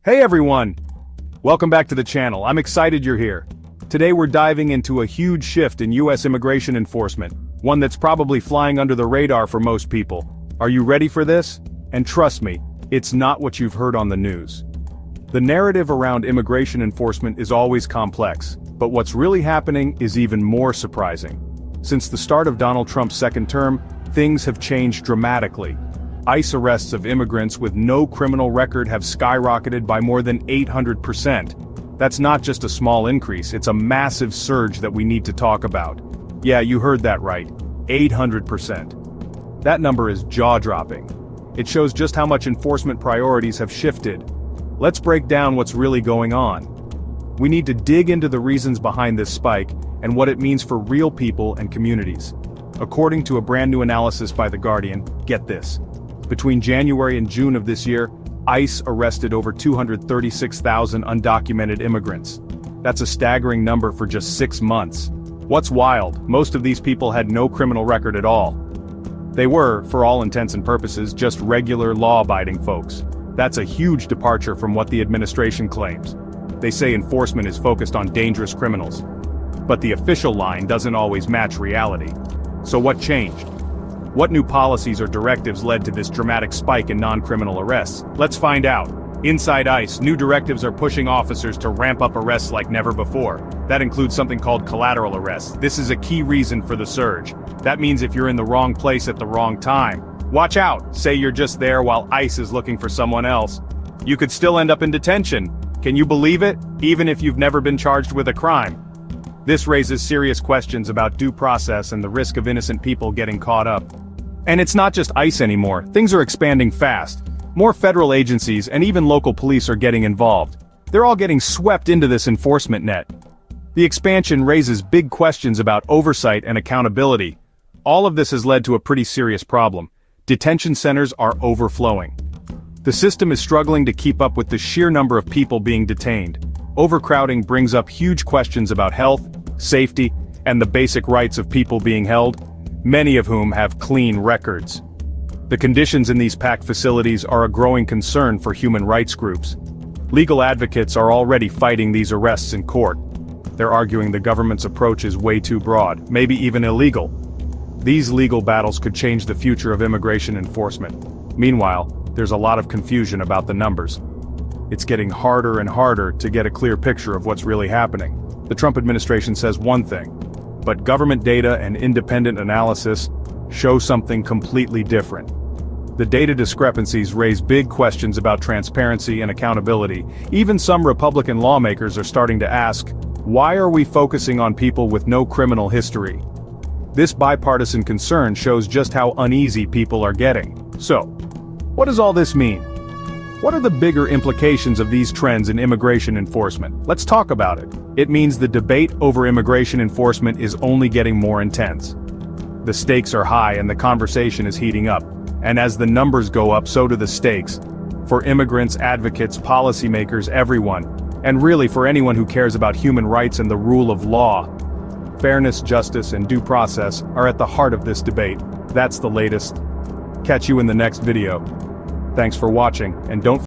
Hey everyone! Welcome back to the channel. I'm excited you're here. Today we're diving into a huge shift in US immigration enforcement, one that's probably flying under the radar for most people. Are you ready for this? And trust me, it's not what you've heard on the news. The narrative around immigration enforcement is always complex, but what's really happening is even more surprising. Since the start of Donald Trump's second term, things have changed dramatically. ICE arrests of immigrants with no criminal record have skyrocketed by more than 800%. That's not just a small increase, it's a massive surge that we need to talk about. Yeah, you heard that right, 800%. That number is jaw-dropping. It shows just how much enforcement priorities have shifted. Let's break down what's really going on. We need to dig into the reasons behind this spike and what it means for real people and communities. According to a brand new analysis by The Guardian, get this. Between January and June of this year, ICE arrested over 236,000 undocumented immigrants. That's a staggering number for just 6 months. What's wild, most of these people had no criminal record at all. They were, for all intents and purposes, just regular law-abiding folks. That's a huge departure from what the administration claims. They say enforcement is focused on dangerous criminals. But the official line doesn't always match reality. So what changed? What new policies or directives led to this dramatic spike in non-criminal arrests? Let's find out. Inside ICE, new directives are pushing officers to ramp up arrests like never before. That includes something called collateral arrests. This is a key reason for the surge. That means if you're in the wrong place at the wrong time, watch out! Say you're just there while ICE is looking for someone else. You could still end up in detention. Can you believe it? Even if you've never been charged with a crime. This raises serious questions about due process and the risk of innocent people getting caught up. And it's not just ICE anymore, things are expanding fast. More federal agencies and even local police are getting involved. They're all getting swept into this enforcement net. The expansion raises big questions about oversight and accountability. All of this has led to a pretty serious problem. Detention centers are overflowing. The system is struggling to keep up with the sheer number of people being detained. Overcrowding brings up huge questions about health, safety, and the basic rights of people being held, many of whom have clean records. The conditions in these packed facilities are a growing concern for human rights groups. Legal advocates are already fighting these arrests in court. They're arguing the government's approach is way too broad, maybe even illegal. These legal battles could change the future of immigration enforcement. Meanwhile, there's a lot of confusion about the numbers. It's getting harder and harder to get a clear picture of what's really happening. The Trump administration says one thing, but government data and independent analysis show something completely different. The data discrepancies raise big questions about transparency and accountability. Even some Republican lawmakers are starting to ask, why are we focusing on people with no criminal history? This bipartisan concern shows just how uneasy people are getting. So, what does all this mean? What are the bigger implications of these trends in immigration enforcement? Let's talk about it. It means the debate over immigration enforcement is only getting more intense. The stakes are high and the conversation is heating up. And as the numbers go up, so do the stakes. For immigrants, advocates, policymakers, everyone. And really for anyone who cares about human rights and the rule of law. Fairness, justice, and due process are at the heart of this debate. That's the latest. Catch you in the next video. Thanks for watching, and don't